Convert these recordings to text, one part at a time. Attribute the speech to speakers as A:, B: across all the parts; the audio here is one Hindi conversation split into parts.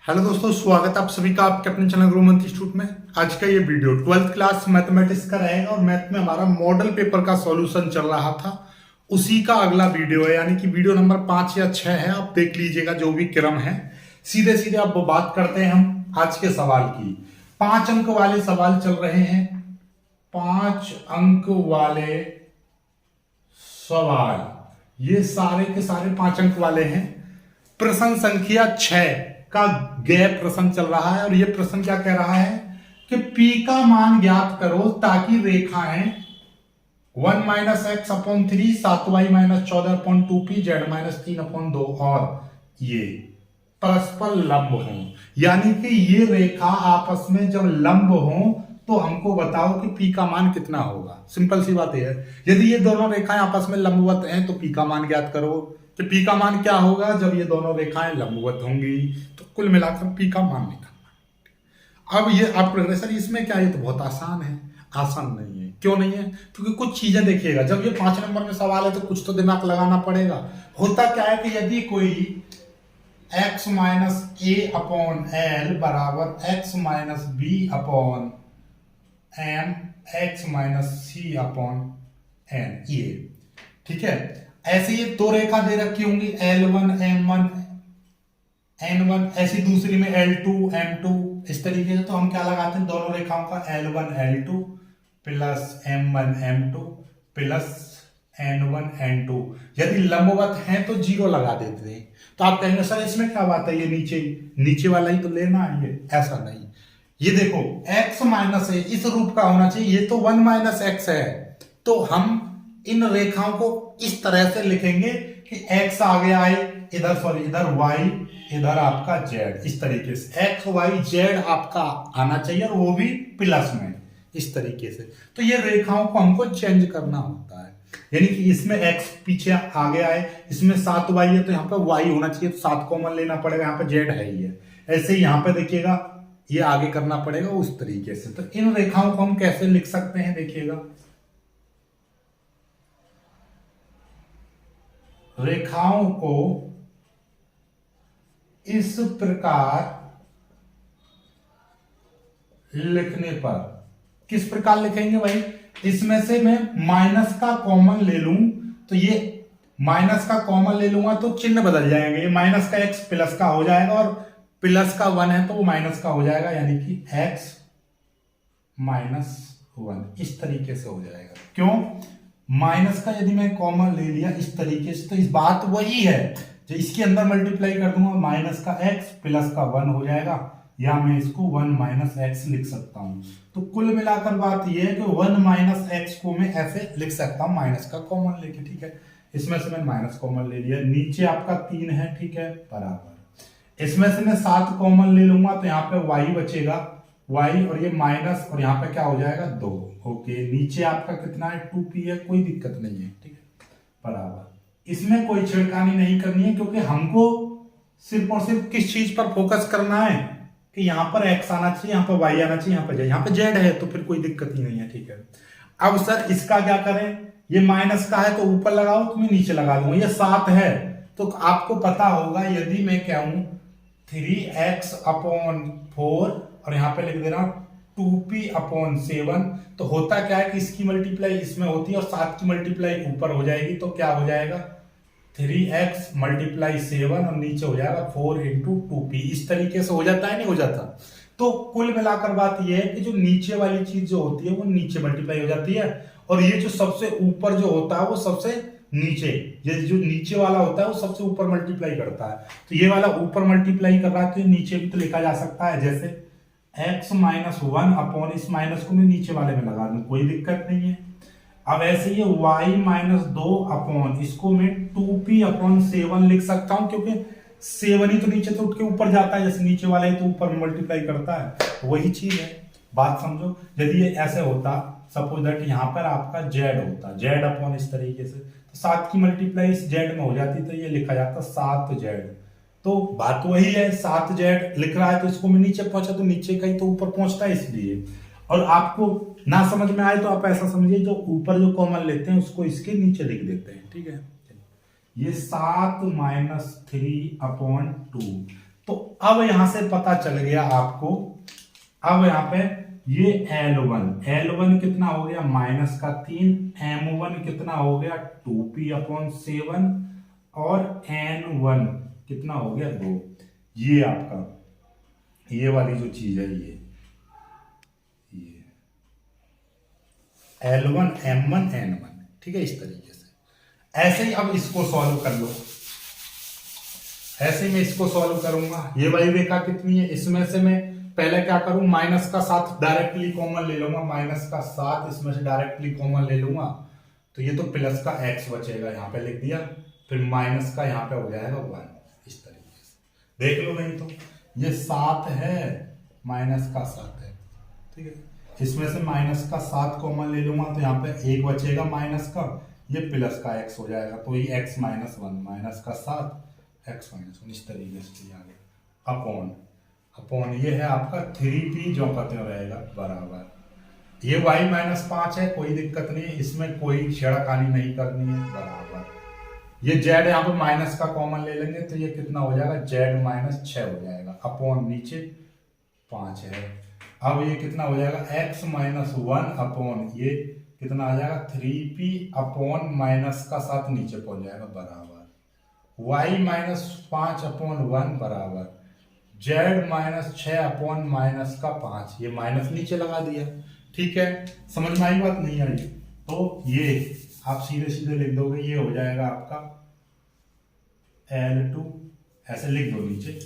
A: हेलो दोस्तों, स्वागत है आप सभी का आपके अपने चैनल गुरु मंत्र इंस्टीट्यूट में। आज का ये वीडियो 12th क्लास मैथमेटिक्स का रहेगा और मैथ में हमारा मॉडल पेपर का सॉल्यूशन चल रहा था, उसी का अगला वीडियो है, यानी कि वीडियो नंबर 5 या 6 है। आप देख लीजिएगा जो भी क्रम है। सीधे सीधे अब बात करते हैं हम आज के सवाल की। 5 अंक वाले सवाल चल रहे हैं। 5 अंक वाले सवाल, ये सारे के सारे 5 अंक वाले हैं। प्रश्न संख्या 6 का गैप प्रश्न चल रहा है और यह प्रश्न क्या कह रहा है कि P का मान ज्ञात करो ताकि रेखाएं 1 minus x upon 3, 7y minus 14/2p, z minus 3/2 और ये परस्पर लंब हों। यानी कि ये रेखा आपस में जब लंब हों तो हमको बताओ कि P का मान कितना होगा। सिंपल सी बात है, यदि ये दोनों रेखाएं आपस में लंबवत हैं तो P का मान ज्ञात करो। तो P का मान क्या होगा जब ये दोनों रेखाएं लंबवत होंगी, तो कुल मिलाकर P का मान निकालना। अब ये आप सर इसमें क्या, ये तो बहुत आसान है। आसान नहीं है, क्यों नहीं है? क्योंकि कुछ चीजें देखिएगा, जब ये 5 नंबर में सवाल है तो कुछ तो दिमाग लगाना पड़ेगा। होता क्या है कि यदि कोई x minus A upon L बराबर x minus B upon M x minus C upon N, ये ठीक है। ऐसे ये दो रेखा दे रखी होंगी L1 M1 N1, ऐसी दूसरी में L2 M2, इस तरीके से। तो हम क्या लगाते हैं, दोनों रेखाओं का L1 L2 plus M1 M2 plus N1 N2। यदि लंबवत हैं तो 0 लगा देते हैं। तो आप कहेंगे सर इसमें क्या बात है, ये नीचे वाला ही तो लेना है। ये ऐसा नहीं, ये देखो x माइनस है, इस रूप का होना चाहिए। ये तो 1 माइनस एक्स है, तो हम इन रेखाओं को इस तरह से लिखेंगे कि x आगे आए इधर, सॉरी इधर y, इधर आपका z, इस तरीके से x y z आपका आना चाहिए और वो भी प्लस में, इस तरीके से। तो ये रेखाओं को हमको चेंज करना होता है, यानी कि इसमें x पीछे आगे आए, इसमें 7y है तो यहाँ पे y होना चाहिए, तो 7 कॉमन लेना पड़ेगा, यहाँ पे z है ही है। ऐसे ही यहाँ पे देखिएगा ये आगे करना पड़ेगा उस तरीके से। तो इन रेखाओं को हम कैसे लिख सकते हैं, देखिएगा रेखाओं को इस प्रकार लिखने पर, किस प्रकार लिखेंगे भाई, इसमें से मैं माइनस का कॉमन ले लूं तो ये माइनस का कॉमन ले लूंगा तो चिन्ह बदल जाएंगे। ये माइनस का x प्लस का हो जाएगा और प्लस का 1 है तो वो माइनस का हो जाएगा, यानी कि x माइनस 1, इस तरीके से हो जाएगा। क्यों? माइनस का यदि मैं कॉमन ले लिया इस तरीके से तो इस बात वही है, जो इसके अंदर मल्टीप्लाई कर दूंगा, माइनस का x प्लस का 1 हो जाएगा, या मैं इसको 1 माइनस एक्स लिख सकता हूं। तो कुल मिलाकर बात यह है कि 1 माइनस एक्स को मैं ऐसे लिख सकता हूं, माइनस का कॉमन लेके, ठीक है। इसमें से मैंने माइनस कॉमन ले लिया, नीचे आपका 3 है, ठीक है, बराबर। इसमें से मैं 7 कॉमन ले लूंगा तो यहाँ पे y बचेगा, y और ये माइनस, और यहाँ पे क्या हो जाएगा 2। ओके, नीचे आपका कितना है 2p है, कोई दिक्कत नहीं है, ठीक है, बराबर। इसमें कोई छेड़खानी नहीं करनी है, क्योंकि हमको सिर्फ और सिर्फ किस चीज पर फोकस करना है कि यहाँ पर x आना चाहिए, यहाँ पर y आना चाहिए, यहाँ पे z है, तो फिर कोई दिक्कत ही नहीं है, ठीक है। अब सर इसका क्या करें, ये माइनस का है तो ऊपर लगाओ, तो मैं नीचे लगा दूंगा। ये 7 है तो आपको पता होगा, यदि मैं कहूं 3x अपॉन 4 और यहाँ पे लिख दे रहा हूं 2p अपॉन 7, तो होता क्या है कि इसकी मल्टीप्लाई इसमें होती है और 7 की मल्टीप्लाई ऊपर हो जाएगी, तो क्या हो जाएगा 3x मल्टीप्लाई 7 और नीचे हो जाएगा 4 इंटू 2p, इस तरीके से हो जाता है, नहीं हो जाता। तो कुल मिलाकर बात यह है कि जो नीचे वाली चीज जो होती है वो नीचे मल्टीप्लाई हो जाती है, और ये जो सबसे ऊपर जो होता है वो सबसे नीचे, ये जो नीचे वाला होता है वो सबसे ऊपर मल्टीप्लाई करता है। तो ये वाला ऊपर मल्टीप्लाई कर रहा है तो नीचे भी तो लिखा जा सकता है, जैसे x माइनस 1 अपॉन, इस माइनस को मैं नीचे वाले में लगा दूं, कोई दिक्कत नहीं है। अब ऐसे ये y माइनस 2 अपॉन, इसको मैं 2p अपॉन 7 लिख सकता हूं, क्योंकि 7 ही तो नीचे तो उठ के ऊपर जाता है, जैसे नीचे वाला ही तो ऊपर मल्टीप्लाई करता है, तो वही चीज है। बात समझो, यदि ये ऐसे होता, सपोज दैट यहाँ पर आपका z होता, z अपॉन इस तरीके से, तो 7 की मल्टीप्लाई इस z में हो जाती, तो ये लिखा जाता 7z। तो बात वही है, 7z लिख रहा है तो इसको मैं नीचे पहुंचा तो नीचे का ही तो ऊपर पहुंचता है, इसलिए। और आपको ना समझ में आए तो आप ऐसा समझिए, जो ऊपर जो कॉमन लेते हैं उसको इसके नीचे लिख देते हैं, ठीक है। ये 7 माइनस 3 अपॉन 2, तो अब यहां से पता चल गया आपको, अब यहां पे ये L1 कितना हो गया -3, M1 कितना हो गया 2p/7 और N1 कितना हो गया 2। ये आपका ये वाली जो चीज है ये L1 M1 N1, ठीक है। इस तरीके से ऐसे ही अब इसको सॉल्व कर लो। ऐसे मैं इसको सॉल्व करूंगा। ये वाली रेखा कितनी है, इसमें से मैं पहले क्या करूं, -7 डायरेक्टली कॉमन ले लूंगा, -7 इसमें से डायरेक्टली कॉमन ले लूंगा, तो ये तो प्लस का x बचेगा, यहाँ पे लिख दिया, फिर माइनस का यहाँ पे हो जाएगा 1। इस तरीके से देख लो, नहीं तो ये 7 है, -7 है, ठीक है। इसमें से -7 कॉमन ले लूंगा तो यहाँ पे 1 बचेगा माइनस का, ये प्लस का x हो जाएगा, तो ये x -1 -7 x -1 इस तरीके से आ गया। अपॉन ये है आपका 3p जो कहते रहेगा बराबर, ये y -5 है, कोई दिक्कत नहीं है, इसमें कोई छेड़खानी नहीं करनी है, बराबर ये z यहाँ पे माइनस का कॉमन ले लेंगे तो ये कितना हो जाएगा z -6 हो जाएगा, अपॉन नीचे 5 है। अब ये कितना हो जाएगा x -1 अपॉन ये कितना आ जाएगा 3p अपॉन -7 नीचे पहुंच जाएगा बराबर y -5/1 बराबर z -6 अपॉन -5, ये माइनस नीचे लगा दिया, ठीक है। समझ में आई बात, नहीं आई तो ये आप सीधे सीधे लिख दोगे, ये हो जाएगा आपका L2, ऐसे लिख दो नीचे,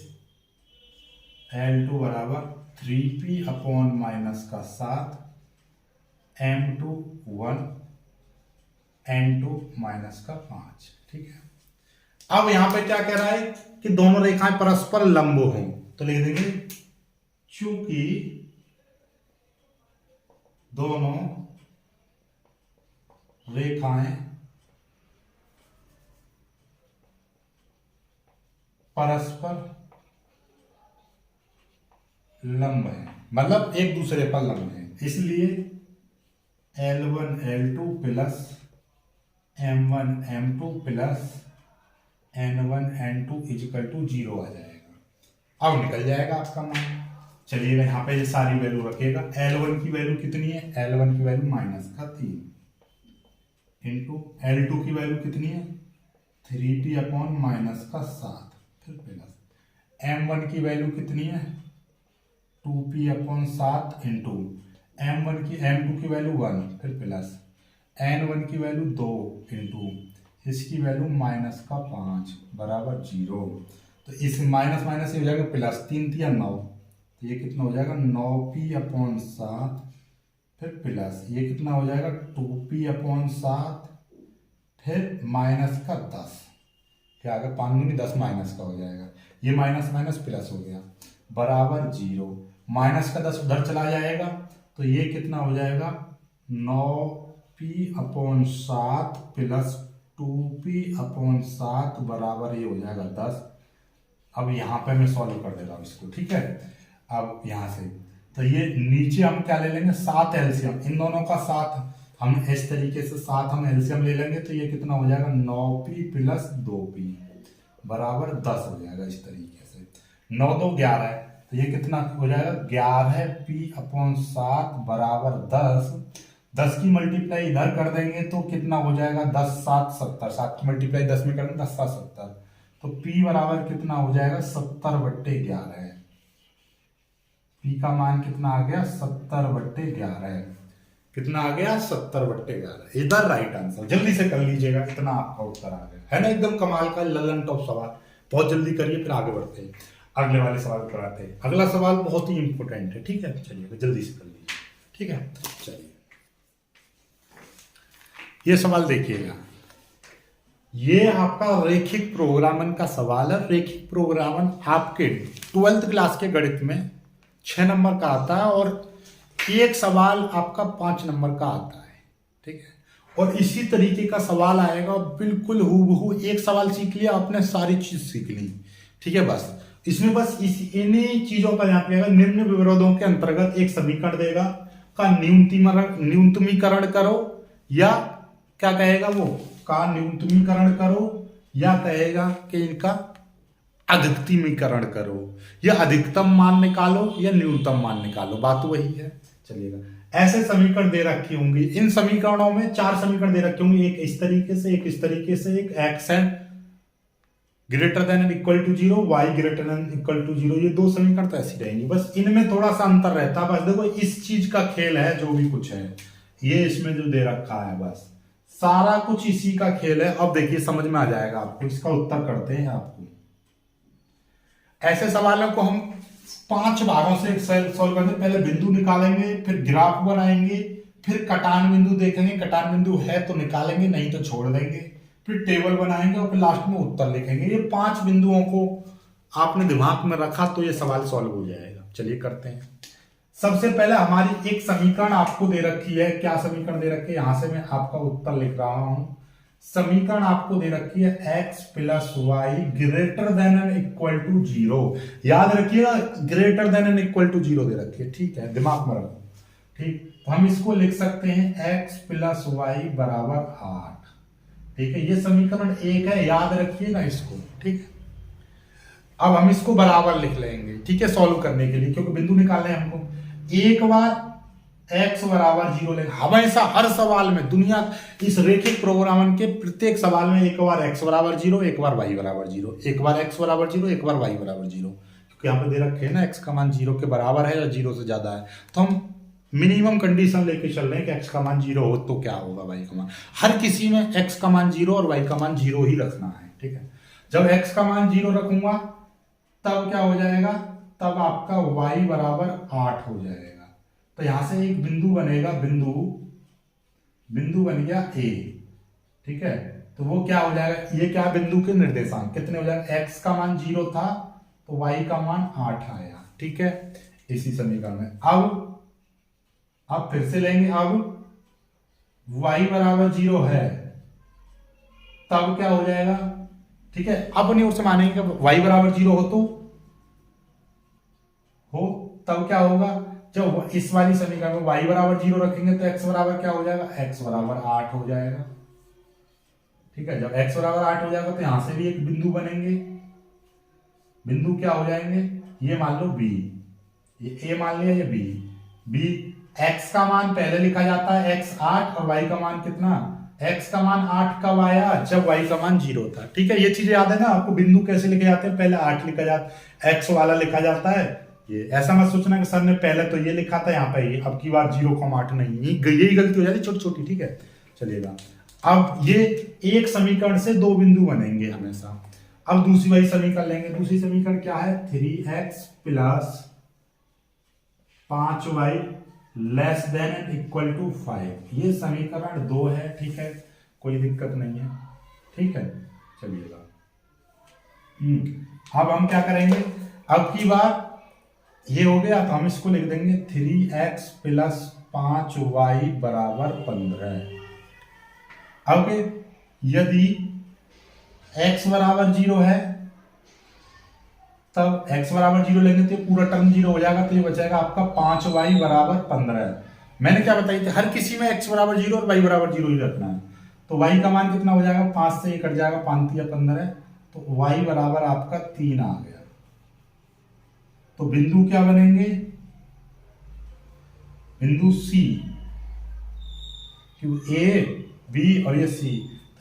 A: L2 बराबर 3p अपॉन -7 M2 1 N2 -5, ठीक है। अब यहां पे क्या कह रहा है कि दोनों रेखाएं परस्पर लंब हों, तो लिख देंगे चूंकि दोनों रेखाएं परस्पर लंब है, मतलब एक दूसरे पर लंब है, इसलिए L1 L2 plus M1 M2 plus N1 N2 = 0 आ जाएगा। अब निकल जाएगा आपका मान। चलिएगा यहाँ पे ये सारी वैल्यू रखिएगा। L1 की वैल्यू कितनी है, L1 की वैल्यू -3 इंटू L2 की वैल्यू कितनी है 3p अपॉन -7 फिर प्लस M1 की वैल्यू कितनी है 2p अपॉन 7 इंटू M2 की वैल्यू 1 फिर प्लस N1 की वैल्यू 2 इंटू इसकी वैल्यू -5 बराबर 0। तो इस माइनस माइनस हो जाएगा प्लस, 3 × 9, तो ये कितना हो जाएगा 9p अपॉन 7 फिर प्लस ये कितना हो जाएगा 2p अपॉन 7 फिर -10, क्या आगे 5 दूनी 10 माइनस का हो जाएगा, ये माइनस माइनस प्लस हो गया बराबर 0। माइनस का 10 उधर चला जाएगा तो ये कितना हो जाएगा 9p upon 7 plus 2p upon 7 बराबर ये हो जाएगा 10। अब यहाँ पे मैं सॉल्व कर दे रहा हूँ इसको, ठीक है। अब यहाँ से तो ये नीचे हम क्या ले लेंगे 7 एलसीएम, इन दोनों का 7 हम इस तरीके से 7 हम एलसीएम ले लेंगे तो ये कितना हो जाएगा 9p प्लस 2p बराबर 10 हो जाएगा। इस तरीके से 9 2 11 है तो ये कितना हो जाएगा 11p अपॉन 7 बराबर 10। 10 की मल्टीप्लाई इधर कर देंगे तो कितना हो जाएगा 10 7 70, 7 की मल्टीप्लाई 10 में कर देंगे 10 7 70, तो p बराबर कितना हो जाएगा 70/11 है। p का मान कितना आ गया 70/11, कितना आ गया 70/11, इधर राइट आंसर। जल्दी से कर लीजिएगा, इतना आपका उत्तर आ गया है ना, एकदम कमाल का ललन टॉप सवाल। बहुत जल्दी करिए फिर आगे बढ़ते हैं, अगले वाले सवाल पर आते हैं। अगला सवाल बहुत ही इंपॉर्टेंट है, ठीक है, चलिए जल्दी से कर लीजिए, ठीक है। चलिए ये सवाल देखिएगा, ये आपका रेखिक प्रोग्रामन का सवाल है। रेखिक प्रोग्रामन आपके 12th क्लास के गणित में 6 नंबर का आता है और एक सवाल आपका 5 नंबर का आता है, ठीक है। और इसी तरीके का सवाल आएगा, बिल्कुल हूबहू एक सवाल सीख लिया आपने, सारी चीज सीख ली, ठीक है। बस इसमें बस इन्हीं चीजों का ध्यान रखिएगा। निम्न विरोधों के अंतर्गत एक समीकरण देगा का न्यूनतमीकरण करो, या क्या कहेगा वो का न्यूनतमीकरण करो, या कहेगा कि इनका अधिकतमीकरण करो, या अधिकतम मान निकालो या न्यूनतम मान निकालो, बात वही है। चलिएगा, ऐसे समीकरण दे रखी होंगी। इन समीकरणों में 4 समीकरण दे रखे होंगे, एक इस तरीके से, एक इस तरीके से, एक x and greater than and equal to 0, y greater than equal to 0, ये 2 समीकरण तो ऐसी रहेंगी। बस इनमें थोड़ा सा अंतर रहता है, बस देखो इस चीज का खेल है, जो भी कुछ है ये इसमें जो दे रखा है, बस सारा कुछ इसी का खेल है। अब देखिए समझ में आ जाएगा आपको। इसका उत्तर करते हैं आपको। ऐसे सवालों को हम 5 भागों से सॉल्व करते हैं। पहले बिंदु निकालेंगे, फिर ग्राफ बनाएंगे, फिर कटान बिंदु देखेंगे, कटान बिंदु है तो निकालेंगे, नहीं तो छोड़ देंगे, फिर टेबल बनाएंगे और फिर लास्ट में उत्तर लिखेंगे। ये 5 बिंदुओं को आपने दिमाग में रखा तो ये सवाल सॉल्व हो जाएगा। चलिए करते हैं। सबसे पहले हमारी एक समीकरण आपको दे रखी है। क्या समीकरण दे रखी है? यहां से मैं आपका उत्तर लिख रहा हूं। समीकरण आपको दे रखी है x plus Y greater than and equal to 0। याद रखिएगा, greater than and equal to 0 दे रखी है, ठीक है, दिमाग में रखो। ठीक, तो हम इसको लिख सकते हैं x प्लस वाई बराबर 8। ठीक है, ये समीकरण 1 है, याद रखिएगा इसको। ठीक है, अब हम इसको बराबर लिख लेंगे, ठीक है, सॉल्व करने के लिए, क्योंकि बिंदु निकालने हैं हमको। एक बार x बराबर 0 लेंगे। हमेशा हर सवाल में, दुनिया इस रेखिक प्रोग्रामन के प्रत्येक सवाल में एक बार x बराबर 0, एक बार y बराबर 0, एक बार x बराबर 0, एक बार y बराबर 0, क्योंकि यहाँ पे दे रखे हैं ना x का मान 0 के बराबर है या 0 से ज्यादा है, तो हम मिनिमम कंडीशन लेके चल रहे हैं कि x का मान 0 हो तो क्या होगा y का मान। हर किसी में x का मान 0 और y का मान 0 ही रखना है। ठीक है, जब x का मान 0 रखूंगा तब क्या हो जाएगा, तब आपका y बराबर 8 हो जाएगा। तो यहां से एक बिंदु बनेगा, बिंदु बन गया A। ठीक है, तो वो क्या हो जाएगा, ये क्या बिंदु के निर्देशांक कितने हो जाएगा, x का मान 0 था तो y का मान 8 आया। ठीक है, इसी समीकरण में अब फिर से लेंगे। अब y बराबर 0 है तब क्या हो जाएगा, ठीक है, अब नहीं उससे मानेंगे कि y बराबर 0 हो तब क्या होगा, जब इस वाली समीकरण में y बराबर 0 रखेंगे तो x बराबर क्या हो जाएगा, x बराबर 8 हो जाएगा। ठीक है, जब x बराबर 8 हो जाएगा तो यहां से भी एक बिंदु बनेंगे। बिंदु क्या हो जाएंगे, ये मान लो b, ये a मान लिया, ये b। x का मान पहले लिखा जाता है x 8 और y का मान कितना, x का मान 8 कब आया, जब y का मान 0 था। ठीक है, ये चीजें याद है ना आपको। बिंदु कैसे लिखे जाते हैं, पहले 8 लिखा जाता, x वाला लिखा जाता है। ये ऐसा मत सोचना कि सर ने पहले तो ये लिखा था, यहाँ पे ये, अब की बार 0,8 नहीं, यही गलती हो जाती छोटी छोटी। ठीक है, चलिएगा। अब ये एक समीकरण से 2 बिंदु बनेंगे हमेशा। अब दूसरी वाली समीकरण लेंगे। दूसरी समीकरण क्या है, 3x plus 5y less than and equal to 5। ये समीकरण 2 है। ठीक है, कोई दिक्कत नहीं है। ठीक है, चलिएगा। अब हम क्या करेंगे, अब की बार ये हो गया तो हम इसको लिख देंगे 3x प्लस 5y बराबर 15। अब यदि x बराबर 0 है तब x बराबर 0 लेंगे तो पूरा टर्म 0 हो जाएगा, तो ये बचेगा आपका 5y बराबर 15। मैंने क्या बताई थी, हर किसी में x बराबर 0 और y बराबर 0 ही रखना है। तो y का मान कितना हो जाएगा, 5 से ये कट जाएगा, 5 या 15, तो y बराबर आपका 3 आ गया। तो बिंदु क्या बनेंगे, बिंदु C, क्यों A B और ये C।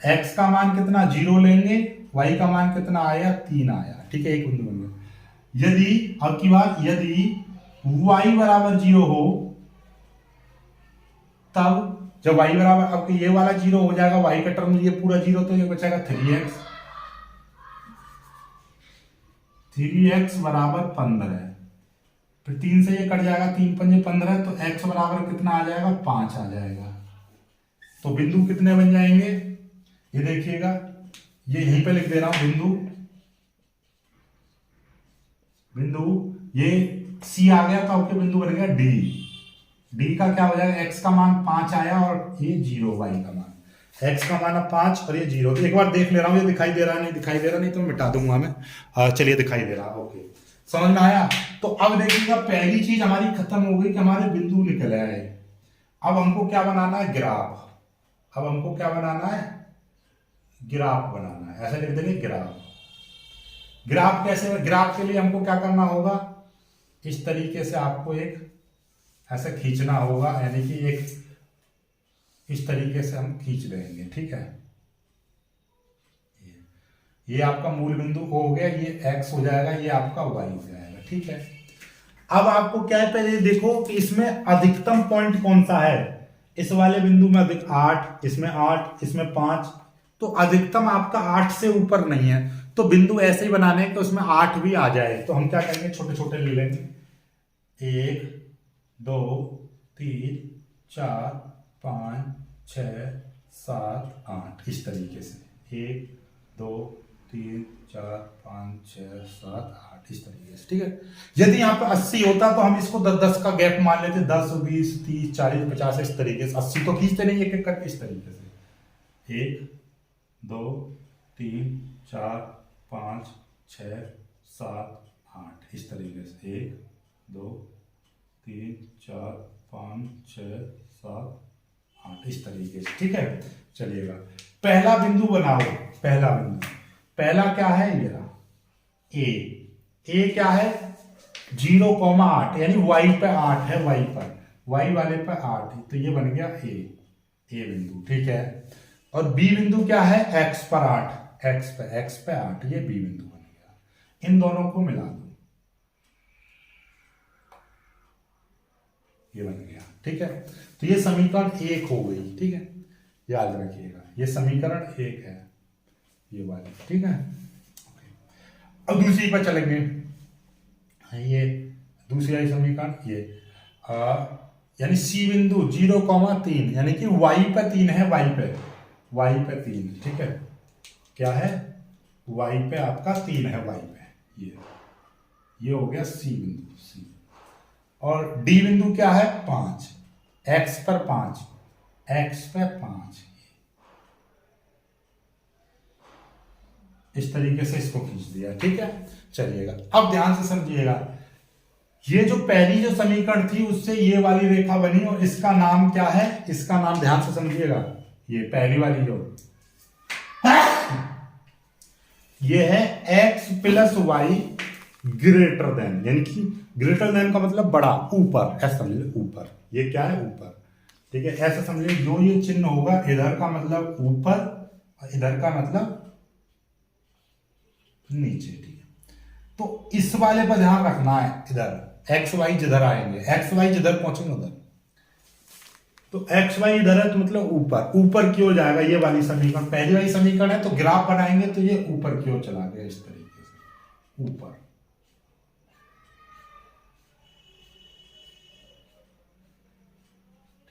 A: x का मान कितना 0 लेंगे, y का मान कितना आया, 3 आया। ठीक है, एक बिंदु बन गया। यदि अब की बात, यदि y बराबर 0 हो तब, जब y बराबर, अब ये वाला 0 हो जाएगा, y का टर्म ये पूरा 0, तो ये बचेगा 3x बराबर 15। फिर 3 से ये कट जाएगा, 3 पंजे 15, तो x बराबर कितना आ जाएगा, 5 आ जाएगा। तो बिंदु कितने बन जाएंगे, ये देखिएगा, ये यहीं पे लिख दे रहा हूं, बिंदु ये C आ गया, तो आपके बिंदु बन गया D का क्या हो जाएगा, x का मान 5 आया और ये 0, y का मान, x का मान 5 और ये 0। तो एक बार देख ले रहा हूँ, ये दिखाई दे रहा नहीं, दिखाई दे रहा नहीं तो मिटा दूंगा मैं। चलिए, दिखाई दे रहा, ओके, समझ में आया। तो अब देखिएगा, पहली चीज हमारी खत्म हो गई कि हमारे बिंदु निकल आए। अब हमको क्या बनाना है, ग्राफ। अब हमको क्या बनाना है, ग्राफ बनाना है। ऐसा लिख देंगे ग्राफ। ग्राफ कैसे, ग्राफ के लिए हमको क्या करना होगा, इस तरीके से आपको एक ऐसा खींचना होगा, यानी कि एक इस तरीके से हम खींच देंगे, ठीक है। ये आपका मूल बिंदु O हो गया, ये X हो जाएगा, ये आपका Y हो जाएगा, ठीक है। अब आपको क्या है, पहले देखो कि इसमें अधिकतम पॉइंट कौन सा है। इस वाले बिंदु में अधिक 8, इसमें 8, इसमें 5, तो अधिकतम आपका 8 से ऊपर नहीं है। तो बिंदु ऐसे ही बनाने कि उसमें 8 भी आ जाए। तो हम क्या करेंगे, छोटे छोटे ले लेंगे, 1 2 3 4 5 6 7 8, इस तरीके से 1 2 3 4 5 6 7 8, इस तरीके से, ठीक है। यदि यहाँ पे 80 होता तो हम इसको 10 का गैप मान लेते, 10 20 30 40 50, इस तरीके से। 80 तो खींचते नहीं एक एक करके, इस तरीके से 1 2 3 4 5 6 7 8, इस तरीके से 1 2 3 4 5 6 7 8, इस तरीके से, ठीक है। चलिएगा, पहला बिंदु बनाओ। पहला बिंदु, पहला क्या है, ये रहा ए क्या है 0,8, यानी y पे 8 है, y वाले पे 8 है, तो ये बन गया ए बिंदु, ठीक है। और बी बिंदु क्या है, x पर 8, x पे 8, ये बी बिंदु बन गया। इन दोनों को मिला दो, ये बन गया, ठीक है। तो ये समीकरण 1 हो गई, ठीक है, याद रखिएगा, ये समीकरण 1 है, ये वाली, ठीक है। अब दूसरी पर चलेंगे, ये दूसरी वाली समीकरण, ये यानी सी बिंदु 0,3, यानी कि y पे 3 है, y पे 3, ठीक है। क्या है, y पे आपका 3 है, y पे, ये हो गया सी बिंदु, सी। और डी बिंदु क्या है 5, x पर 5, x पे 5, इस तरीके से इसको खींच दिया, ठीक है। चलिएगा, अब ध्यान से समझिएगा, ये जो पहली जो समीकरण थी उससे ये वाली रेखा बनी, और इसका नाम क्या है, इसका नाम ध्यान से समझिएगा, ये पहली वाली जो ये है x plus Y greater than, यानी कि ग्रेटर देन का मतलब बड़ा, ऊपर, ऐसा समझ लो, ऊपर, ये क्या है ऊपर, ठीक है। ऐसा समझ लो, जो ये चिन्ह होगा, इधर का मतलब ऊपर और इधर का मतलब नीचे, ठीक है। तो इस वाले पर ध्यान रखना है, इधर एक्स वाई जिधर आएंगे, एक्स वाई जिधर पहुंचेंगे उधर, तो एक्स वाई इधर है तो मतलब ऊपर की ओर जाएगा। ये वाली समीकरण पहली वाली समीकरण है, तो ग्राफ बनाएंगे तो ये ऊपर की ओर चला गया, इस तरीके से ऊपर,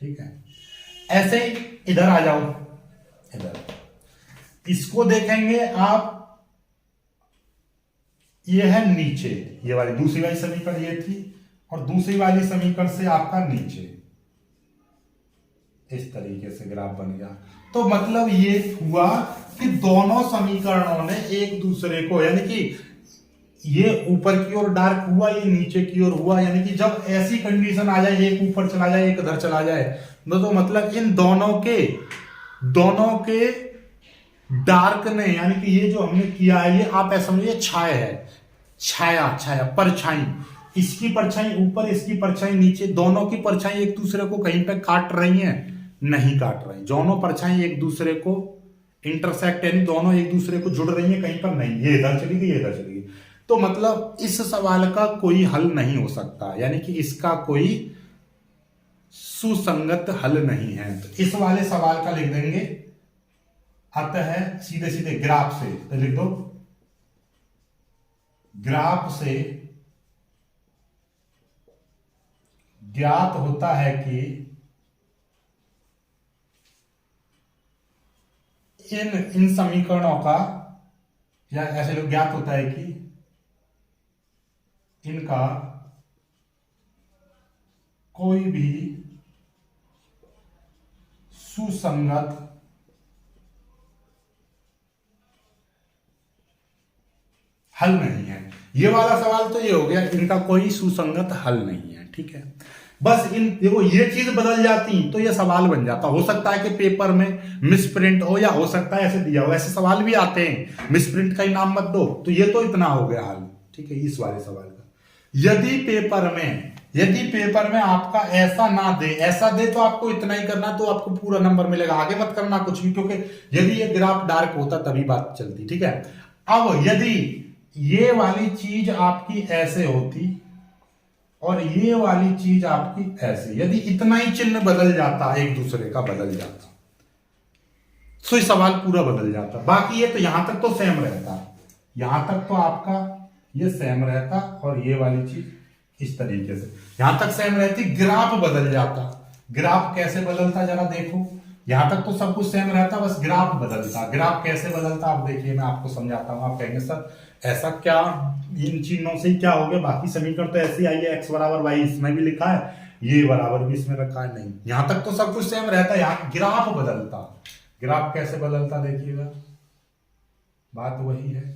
A: ठीक है। ऐसे ही इधर आ जाओ, इधर इसको देखेंगे आप, ये है नीचे, ये वाली दूसरी वाली समीकरण ये थी, और दूसरी वाली समीकरण से आपका नीचे, इस तरीके से ग्राफ बन गया। तो मतलब ये हुआ कि दोनों समीकरणों ने एक दूसरे को, यानी कि ये ऊपर की ओर डार्क हुआ, ये नीचे की ओर हुआ, यानी कि जब ऐसी कंडीशन आ जाए, एक ऊपर चला जाए एक इधर चला जाए, तो मतलब इन दोनों के डार्क ने, यानी कि ये जो हमने किया है, ये आप ऐसा समझिए छाया है, छाया परछाई, इसकी परछाई ऊपर, इसकी परछाई नीचे, दोनों की परछाई एक दूसरे को कहीं पे काट रही हैं, नहीं काट रही, दोनों परछाई एक दूसरे को इंटरसेक्ट, यानी दोनों एक दूसरे को जुड़ रही हैं, कहीं पर नहीं, ये इधर चली गई, ये इधर चली गई। तो मतलब इस सवाल का कोई हल नहीं हो सकता, यानी कि इसका कोई सुसंगत हल नहीं है। तो इस वाले सवाल का लिख देंगे, अतः सीधे सीधे ग्राफ से, तो लिख दो, ग्राफ से ज्ञात होता है कि इन समीकरणों का, या ऐसे लोग ज्ञात होता है कि इनका कोई भी सुसंगत हल नहीं है। ये वाला सवाल तो ये हो गया, इनका कोई सुसंगत हल नहीं है, ठीक है। बस इन देखो ये चीज बदल जाती तो ये सवाल बन जाता। हो सकता है कि पेपर में मिसप्रिंट हो, या हो सकता है ऐसे दिया हो, ऐसे सवाल भी आते हैं मिसप्रिंट का इनाम मत दो। तो ये तो इतना हो गया हाल, ठीक है, इस वाले सवाल का। यदि पेपर में आपका ऐसा ना दे, ऐसा दे तो आपको इतना ही करना, तो आपको पूरा नंबर मिलेगा, आगे मत करना कुछ भी, क्योंकि यदि ये ग्राफ डार्क होता तभी बात चलती, ठीक है। अब यदि ये वाली चीज आपकी ऐसे होती और ये वाली चीज आपकी ऐसे, यदि इतना ही चिन्ह बदल जाता, एक दूसरे का बदल जाता, तो ये सवाल पूरा बदल जाता। बाकी ये तो यहां तक तो सेम रहता, यहां तक तो आपका ये सेम रहता, और ये वाली चीज इस तरीके से यहां तक सेम रहती, ग्राफ बदल जाता। ग्राफ कैसे बदलता जरा देखो, यहां तक तो सब कुछ सेम रहता, बस ग्राफ बदलता। ग्राफ कैसे बदलता आप देखिए, मैं आपको समझाता हूं। आप कहेंगे सर ऐसा क्या, इन चिन्हों से क्या हो गया, बाकी समीकरण तो ऐसे ही आई है, एक्स बराबर वाई इसमें भी लिखा है, ये बराबर भी इसमें रखा है, नहीं, यहां तक तो सब कुछ सेम रहता है, यहाँ ग्राफ बदलता। ग्राफ कैसे बदलता देखिएगा, बात वही है,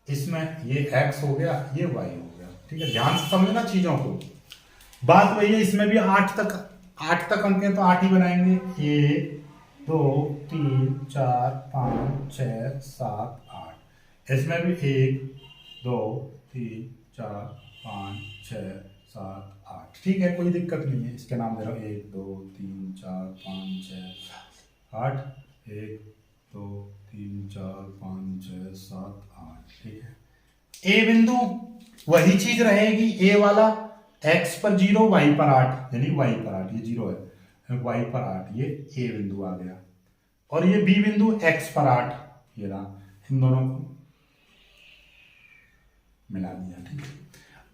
A: इसमें ये x हो गया, ये y हो गया, ठीक है, ध्यान से समझना चीजों को। बात वही है, इसमें भी 8 तक अंक है तो 8 ही बनाएंगे, 1 2 3 4 5 6 7 8। इसमें भी 1 2 3 4 5 6 7 8, ठीक है, कोई दिक्कत नहीं है, इसके नाम दे रहा हूं 1 2 3 4 5 6 8, 1 2 3 4 5 6 7 8, ठीक है। ए बिंदु वही चीज रहेगी, ए वाला x पर 0 y पर 8, यानी y पर 8, ये 0 है, y पर 8, ये ए बिंदु आ गया, और ये बी बिंदु x पर 8, ये रहा, इन दोनों को मिला दिया, ठीक है।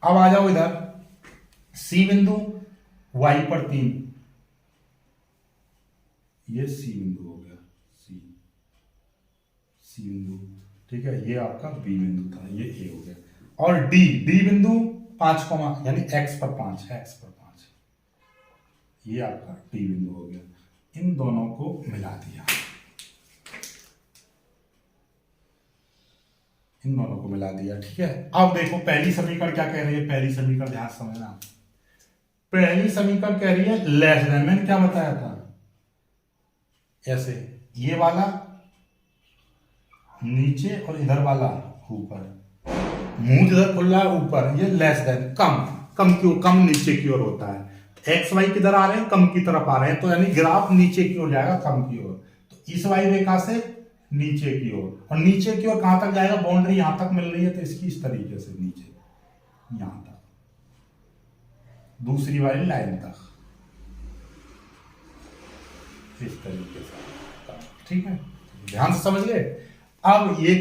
A: अब आ जाओ इधर, सी बिंदु y पर 3, ये सी बिंदु हो गया, सी बिंदु, ठीक है, ये आपका बी बिंदु था, ये ए हो गया, और डी बिंदु 5, यानी x पर 5, ये आपका डी बिंदु हो गया, इन दोनों को मिला दिया, इन दोनों को मिला दिया, ठीक है। अब देखो पहली समीकरण क्या कह रही है, पहली समीकरण ध्यान समझना, पहली समीकरण कह रही है लेस देन, मैंने क्या बताया था, ऐसे ये वाला नीचे और इधर वाला ऊपर, मुंह इधर खुल रहा है ऊपर, ये लेस देन, कम नीचे की ओर होता है, एक्स वाई किधर आ रहे हैं, कम की तरफ आ रहे हैं, तो यानी ग्राफ नीचे की ओर जाएगा, कम की ओर, तो इस वाई रेखा से नीचे की ओर, और नीचे की ओर कहां तक जाएगा, बाउंड्री यहां तक मिल रही है तो इसकी इस तरीके से नीचे यहां तक, दूसरी वाली लाइन तक, इस तरीके से, ठीक है, ध्यान से समझ गए। अब ये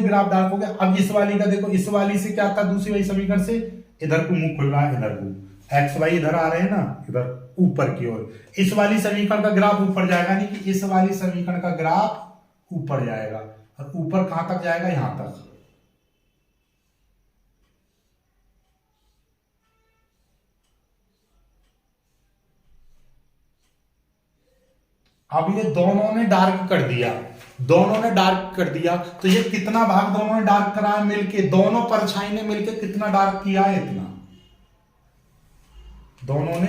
A: ग्राफ डार्क हो गया। अब इस वाली का देखो, इस वाली से क्या था, दूसरी वाली समीकरण से इधर को मुंह खुल रहा है, इधर को एक्स वाई इधर आ रहे हैं ना, इधर ऊपर की ओर, इस वाली समीकरण का ग्राफ ऊपर जाएगा, नहीं कि इस वाली समीकरण का ग्राफ ऊपर जाएगा, और ऊपर कहां तक जाएगा, यहां तक। अब ये दोनों ने डार्क कर दिया, तो ये कितना भाग दोनों ने डार्क करा है मिलके, दोनों परछाई ने मिलके कितना डार्क किया है, इतना, दोनों ने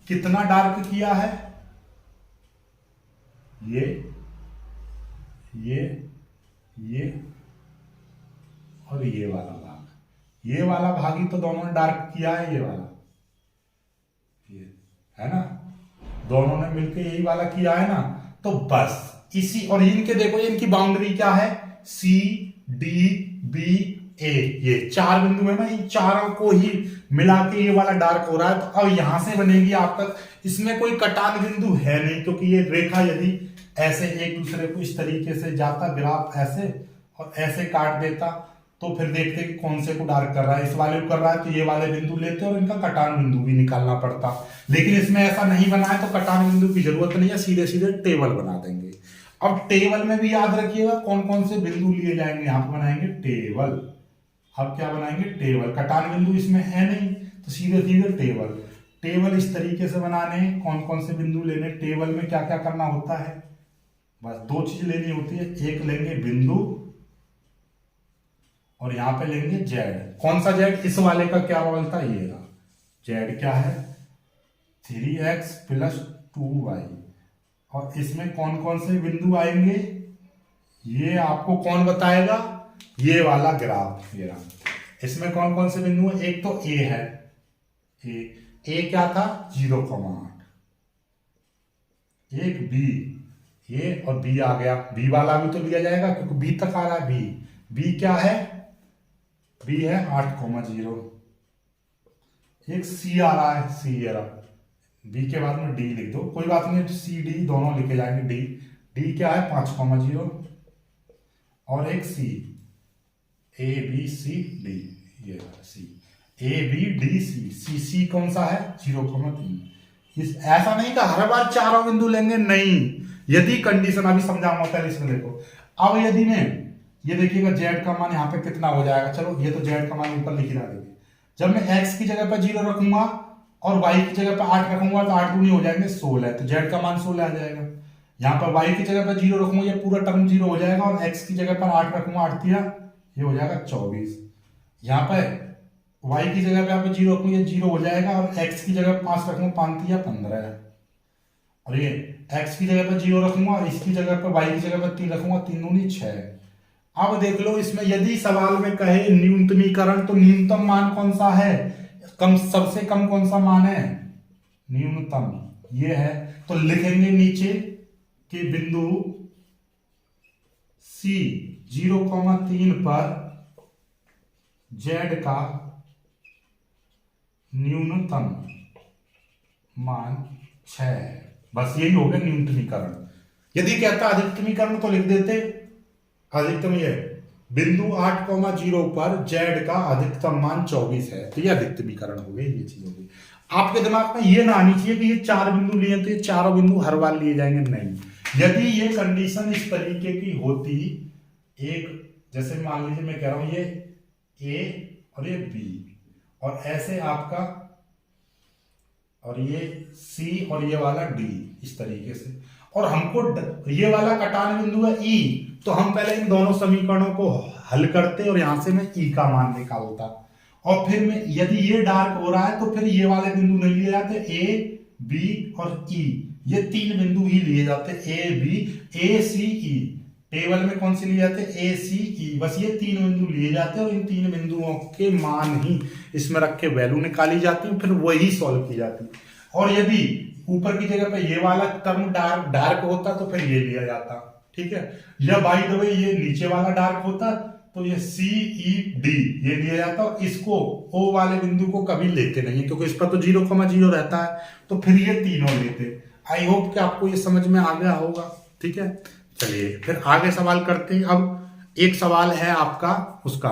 A: कितना डार्क किया है, ये और ये वाला भाग ही तो दोनों ने डार्क किया है, ये वाला, ये है ना, दोनों ने मिलकर यही वाला किया है ना, तो बस इसी, और इनके देखो इनकी बाउंड्री क्या है, सी डी बी ए, ये 4 बिंदु है ना, इन चारों को ही मिला के ये वाला डार्क हो रहा है। तो अब यहां से बनेगी आप तक, इसमें कोई कटान बिंदु है नहीं, क्योंकि ये रेखा यदि ऐसे एक दूसरे को इस तरीके से जाता, ग्राफ ऐसे और ऐसे काट देता, तो फिर देखते कि कौन से को डार्क कर रहा है, इस वाले को कर रहा है तो ये वाले बिंदु लेते और इनका कटान बिंदु भी निकालना पड़ता, लेकिन इसमें ऐसा नहीं बना है तो कटान बिंदु की जरूरत नहीं है, सीधे सीधे टेबल बना देंगे। अब टेबल में भी याद रखिएगा कौन कौन से बिंदु लिए जाएंगे, यहां पर बनाएंगे टेबल। अब क्या बनाएंगे, टेबल, कटान बिंदु इसमें है नहीं तो सीधे सीधे टेबल इस तरीके से बनाने, कौन कौन से बिंदु लेने, टेबल में क्या क्या करना होता है, बस 2 चीज लेनी होती है, एक लेंगे बिंदु और यहां पे लेंगे जेड। कौन सा जेड, इस वाले का क्या बोलता है, ये रहा जेड, क्या है 3x प्लस 2y। और इसमें कौन कौन से बिंदु आएंगे ये आपको कौन बताएगा, ये वाला ग्राफ। ये रहा, इसमें कौन कौन से बिंदु है, एक तो a है, ए क्या था 0,8, एक b, ए और b आ गया, b वाला भी तो लिया जाएगा क्योंकि b तक आ रहा है। b क्या है, b है 8,0। एक c आ रहा है, c ये रहा, b के बाद में d लिख दो, कोई बात नहीं, c d दोनों लिखे जाएंगे। d क्या है 5,0 और एक c, a b c d, ये c, a b d c, c कौन सा है 0,3। इस ऐसा नहीं कि हर बार चारों बिंदु लेंगे, नहीं, यदि कंडीशन अभी समझाऊंगा, पहले इसमें देखो। अब यदि मैं ये देखिएगा z का मान यहाँ पे कितना हो जाएगा, चलो ये तो z का मान ऊपर लिख ही रहा, देखिए जब मैं x की जगह पर 0 रखूंगा और y की जगह पर 8 रखूंगा तो 8 दूनी हो जाएंगे 16, तो z का मान 16 आ जाएगा। यहाँ पर y की जगह पर 0 रखूंगा, ये पूरा टर्म 0 हो जाएगा, और x की जगह पर 8 रखूंगा, 8 दिया, ये हो जाएगा 24। यहाँ पर y की जगह पे यहाँ पे 0 रखूंगा, ये 0 हो जाएगा, और x की जगह 5 रखूंगा, 5 दिया 15, और ये x की जगह पर 0 रखूंगा और इसकी जगह पर y की जगह पर 3 रखूंगा, 3 दूनी 6। अब देख लो इसमें यदि सवाल में कहे न्यूनतमीकरण, तो न्यूनतम मान कौन सा है, कम, सबसे कम कौन सा मान है, न्यूनतम ये है। तो लिखेंगे नीचे कि बिंदु C 0,3 पर z का न्यूनतम मान 6 है। बस यही हो गया न्यूनतमीकरण। यदि कहता अधिकतमीकरण तो लिख देते अधिकतम, ये बिंदु 8,0 पर z का अधिकतम मान 24 है, तो ये अधिकतमीकरण हो गई, ये चीज हो गई। आपके दिमाग में ये ना आनी चाहिए कि ये 4 बिंदु लिए तो ये चारों बिंदु हर बार लिए जाएंगे, नहीं। यदि ये कंडीशन इस तरीके की होती, एक जैसे मान लीजिए मैं कह रहा हूं ये a और ये b, और ऐसे आपका, और ये c और ये वाला d, इस तरीके से, और हमको ये वाला कटान बिंदु है e, तो हम पहले इन दोनों समीकरणों को हल करते और यहां से मैं e का मान निकालता, और फिर मैं यदि ये डार्क हो रहा है तो फिर ये वाले बिंदु नहीं लिए जाते, a b और e, ये 3 बिंदु ही लिए जाते, a b a c e, table में कौन से लिए जाते a c e, बस ये 3 बिंदु लिए जाते हैं, और इन 3 बिंदुओं के मान ही इसमें रख के वैल्यू निकाली जाती है, फिर वही सॉल्व की जाती है। और यदि ऊपर की जगह पे ये वाला टर्म डार्क होता तो फिर ये लिया जाता, ठीक है, या बाय द वे ये नीचे वाला डार्क होता तो ये C E D ये लिया जाता, और इसको O वाले बिंदु को कभी लेते नहीं क्योंकि इस पर तो 0,0 रहता है, तो फिर ये तीनों लेते। आई होप कि आपको ये समझ में आ गया होगा, ठीक है। चलिए फिर आगे सवाल करते हैं। अब एक सवाल है आपका उसका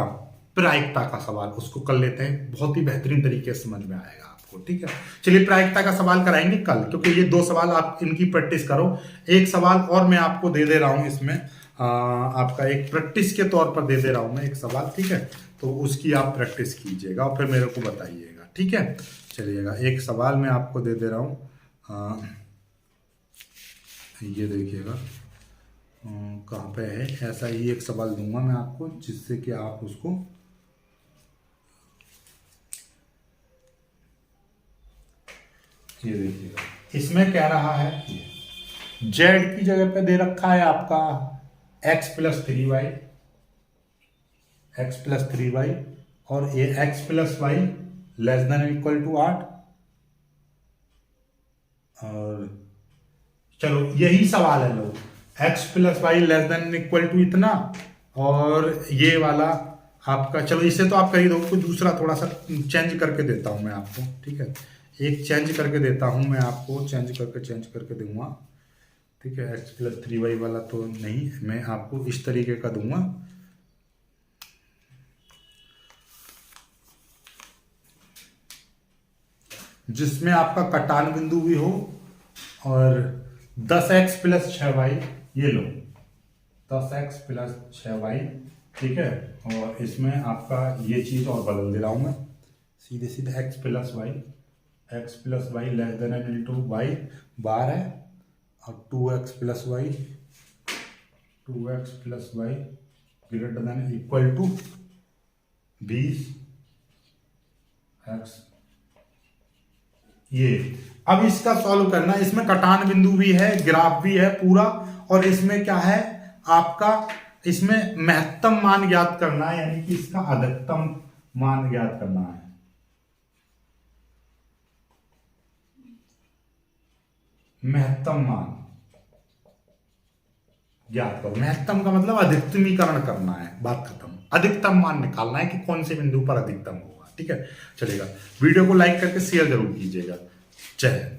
A: प्रायिकता का सवाल, उसको कर लेते हैं, बहुत ही बेहतरीन तरीके से समझ में आएगा आपको, ठीक है। चलिए प्रायिकता का सवाल कराएंगे कल, क्योंकि ये 2 सवाल आप इनकी प्रैक्टिस करो। एक सवाल और मैं आपको दे दे रहा हूं इसमें, आपका एक प्रैक्टिस के तौर पर दे दे रहा हूं मैं एक सवाल, ठीक है, तो उसकी आप प्रैक्टिस कीजिएगा और फिर मेरे को बताइएगा, ठीक है। चलिएगा एक सवाल मैं आपको दे दे रहा हूं, ये देखिएगा कहाँ पे है, ऐसा ही एक सवाल दूंगा मैं आपको जिससे कि आप उसको, ये देखिएगा इसमें कह रहा है z की जगह पे दे रखा है आपका x plus 3y, x plus 3y, और ये x plus Y less than equal to 8, और चलो यही सवाल है लोग, x plus Y less than equal to इतना, और ये वाला आपका, चलो इसे तो आप कर ही दो, कोई दूसरा थोड़ा सा चेंज करके देता हूं मैं आपको, ठीक है, एक चेंज करके देता हूं मैं आपको, चेंज करके दूंगा, ठीक है। x प्लस 3y वाला तो नहीं, मैं आपको इस तरीके का दूंगा, जिसमें आपका कटान बिंदु भी हो, और 10x प्लस 6y, ये लो 10x प्लस 6y, ठीक है, और इसमें आपका ये चीज और बदल दे रहा हूं मैं, सीधे सीधे x plus Y less than into Y bar है, और 2x plus Y greater than equal to 20x, ये अब इसका सॉल्व करना, इसमें कटान बिंदु भी है, ग्राफ भी है पूरा, और इसमें क्या है आपका, इसमें महत्तम मान ज्ञात करना है, यानी कि इसका अधिकतम मान ज्ञात करना है। महत्तम मान ज्ञात करो। महत्तम का मतलब अधिकतमीकरण करना है, बात खत्म। अधिकतम मान निकालना है कि कौन से बिंदु पर अधिकतम होगा। ठीक है, चलेगा। वीडियो को लाइक करके शेयर जरूर कीजिएगा। जय हिंद।